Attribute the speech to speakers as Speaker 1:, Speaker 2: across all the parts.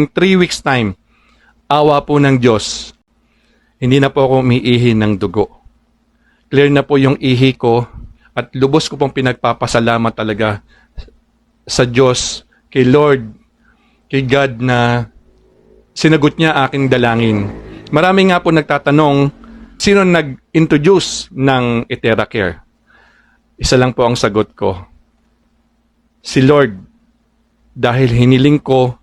Speaker 1: In 3 weeks time, awa po ng Diyos, hindi na po ako umiihi ng dugo. Clear na po yung ihi ko at lubos ko pong pinagpapasalamat talaga sa Diyos, kay Lord, kay God na sinagot niya aking dalangin. Marami nga po nagtatanong, sino nag-introduce ng EtheraCare? Isa lang po ang sagot ko. Si Lord, dahil hiniling ko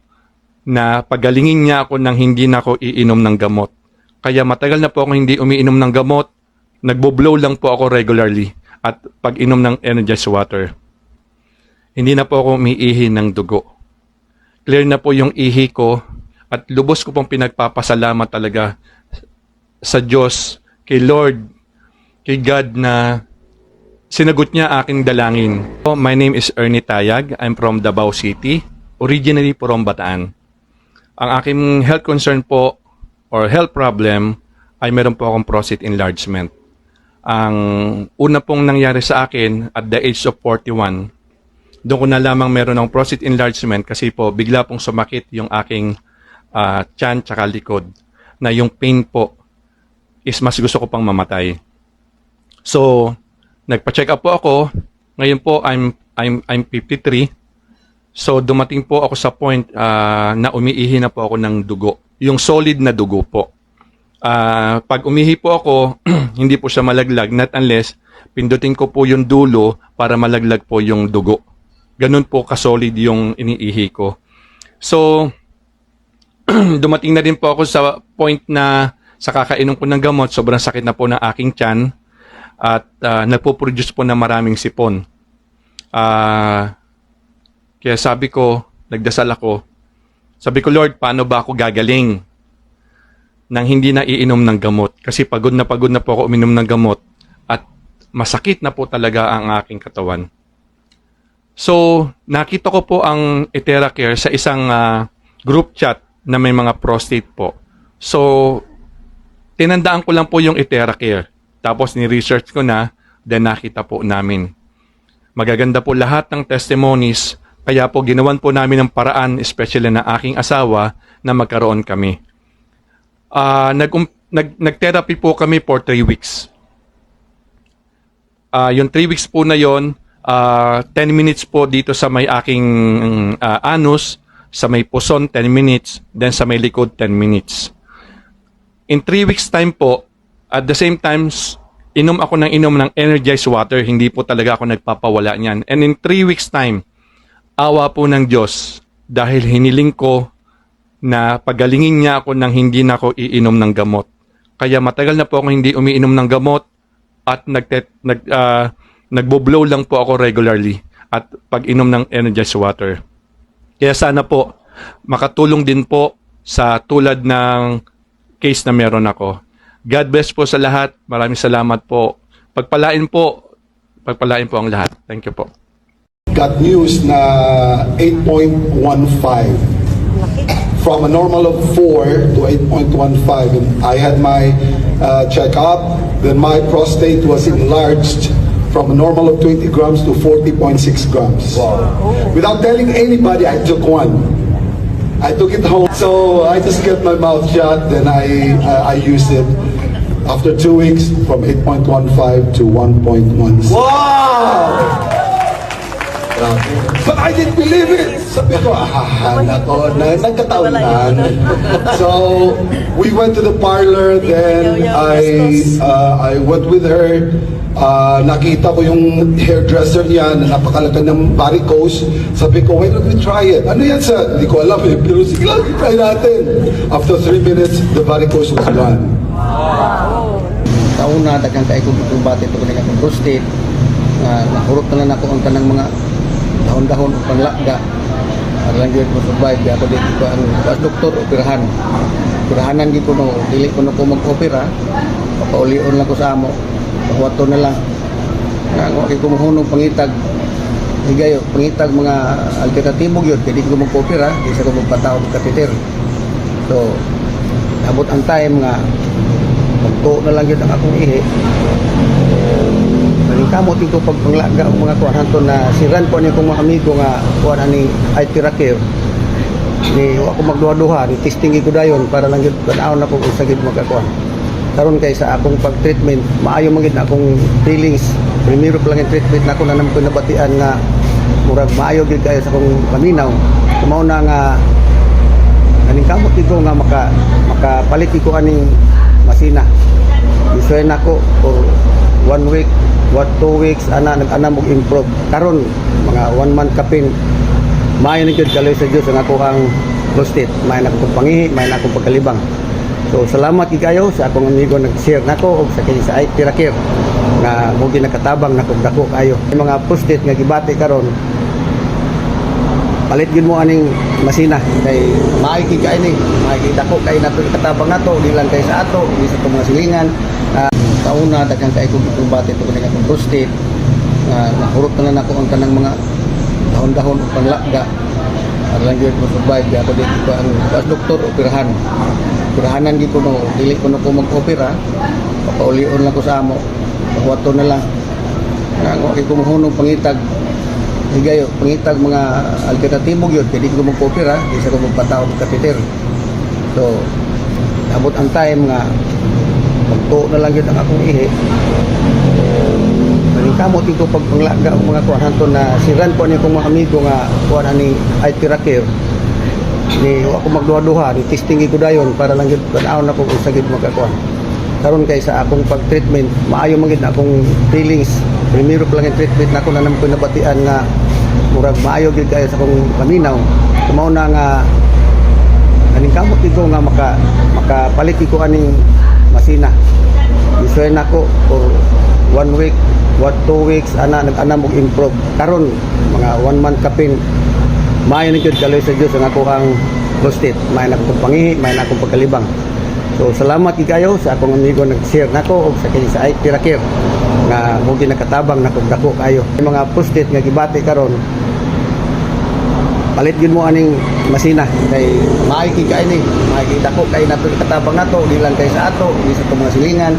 Speaker 1: na pagalingin niya ako nang hindi na ako iinom ng gamot. Kaya matagal na po ako hindi umiinom ng gamot, nagbo-blow lang po ako regularly at pag-inom ng energized water. Hindi na po ako umiihi ng dugo. Clear na po yung ihi ko at lubos ko pong pinagpapasalamat talaga sa Diyos, kay Lord, kay God na sinagot niya aking dalangin. My name is Ernie Tayag. I'm from Davao City, originally from Bataan. Ang aking health concern po or health problem ay meron po akong prostate enlargement. Ang una pong nangyari sa akin at the age of 41, doon ko na lamang meron ng prostate enlargement kasi po bigla pong sumakit yung aking tiyan tsaka likod na yung pain po is mas gusto ko pang mamatay. So, nagpa-check up po ako. Ngayon po I'm 53. So dumating po ako sa point na umiihi na po ako ng dugo. Yung solid na dugo po. Pag umihi po ako, hindi po siya malaglag not unless pindutin ko po yung dulo para malaglag po yung dugo. Ganun po ka-solid yung iniihi ko. So dumating na din po ako sa point na sa kakainom ko ng gamot, sobrang sakit na po ng aking tiyan at nagpo-produce po na maraming sipon. Kaya sabi ko, nagdasal ako. Sabi ko, Lord, paano ba ako gagaling nang hindi na iinom ng gamot? Kasi pagod na po ako uminom ng gamot at masakit na po talaga ang aking katawan. So, nakita ko po ang EtheraCare sa isang group chat na may mga prostate po. So, tinandaan ko lang po yung EtheraCare. Tapos ni-research ko na, then nakita po namin. Magaganda po lahat ng testimonies. Kaya po ginawan po namin ng paraan, especially na aking asawa, na magkaroon kami. Nag-therapy po kami for 3 weeks. Yung 3 weeks po na yon, 10 minutes po dito sa may aking anus, sa may puson 10 minutes, then sa may likod 10 minutes. In 3 weeks time po, at the same time, inom ako ng energized water, hindi po talaga ako nagpapawala niyan. And in 3 weeks time, awa po ng Diyos, dahil hiniling ko na pagalingin niya ako nang hindi na ako iinom ng gamot. Kaya matagal na po ako hindi umiinom ng gamot at nagbo-blow lang po ako regularly at pag-inom ng energized water. Kaya sana po makatulong din po sa tulad ng case na meron ako. God bless po sa lahat. Maraming salamat po. Pagpalain po ang lahat. Thank you po.
Speaker 2: Got news na 8.15 from a normal of 4 to 8.15, and I had my check-up. Then my prostate was enlarged from a normal of 20 grams to 40.6 grams. Wow. Without telling anybody, I took one. I took it home, so I just kept my mouth shut. Then I used it. After 2 weeks, from 8.15 to 1.16. Wow! But I didn't believe it. Sabi ko, nagkataonan. So, we went to the parlor, then I went with her. Nakita ko yung hairdresser niya na napakalaki ng varicose. Sabi ko, why don't we try it? Ano yan, sir? Hindi ko alam eh, pero sige lang, try natin. After 3 minutes, the varicose was gone.
Speaker 3: Taon na, dagang kayo kung bati ito kanina kong prostate. Nakurot na lang ako ang tanang mga dahon-dahon o panglakga. Alang yun mo survive. Ako dito ko ang doktor, operahan. Operahanan di ko no, dili ko no ko mag-opera. Papaulion lang ko sa amo. Pagwato na lang. Ako kumuhunong pangitag. Higayo, pangitag mga alternatibog yun. Kaya di ko mag-opera, di sa ko magpatao mag-kateter. So, abot ang time nga magtuo na lang yun ang akong ihi. Kamot ito pagpanglaga ang mga kuhan hanto na siran po niya kong mga amigo nga kuhan ani EtheraCare. ni wa ko magduha-duha ni testing ko dayon para lang gyud tan-aw na ko kung sa gid magkakuan. Karon kay sa akong pag-treatment maayo man gid na akong feelings. Primero pa lang yung treatment nako na naman ko nabatian nga murag maayo gid kayo sa akong paminaw. Kumaw na nga kaning kamot dito nga makapalit ko aning masina. Isuy nako for 1 week, 2 weeks ana nag-ana mo improve. Karon mga 1 month kapin maayo na gyud kaloy sa Dios ang ako ang prostate. Maayo na akong pangihi, maayo na akong pagkalibang. So salamat gid kayo sa akong amigo nag-share nako og sa kini sa Tirakir nga mo ginakatabang nako dako kayo. Yung mga prostate nga gibati karon palit gid mo aning masina kay maiki kay ni maiki dako kay nato katabang nato di lang kay sa ato di sa mga silingan kauna daghang kay kung bati to kini akong prostate nahurot na lang ako ang tanang mga dahon-dahon ug panglagda alang gyud mo survive ako di ko ang doktor operahanan gid ko no dili ko na ko mag-opera papaulion lang ko sa amo pakuwato na lang nga ko kumuhunong pangitag higayo pangitag mga alternatibo gyud kay di ko mag-opera di sa ko magpataw og catheter. So abot ang time nga magtuo na lang yun ang akong ihi. Maling kamot ito pag panglaga ang mga kuhan hanto na siran po niya kong mga amigo nga kuhan ani Tirakir ni ako magduha-duha ni testing ko dayon para lang yun tan-aw na ko kung sa gid magkakuan. Karon kay sa akong pag-treatment maayo man gid na akong feelings. Primero pa lang yung treatment nako na naman ko nabatian nga murag maayo gid kayo sa akong paminaw. Kumaw na nga kaning kamot dito nga makapalit ko aning masina. Isuy nako for 1 week, 2 weeks ana nag-ana mo improve. Karon mga 1 month kapin maayo na gyud kaloy sa Dios ang ako ang prostate. Maayo na akong pangihi, maayo na akong pagkalibang. So salamat gid kayo sa akong amigo nag-share nako og sa kini sa Tirakir nga mo ginakatabang nako dako kayo. Yung mga prostate nga gibati karon palit gid mo aning masina kay maiki kay ni maiki dako kay nato katabang nato di lang kay sa ato di sa mga silingan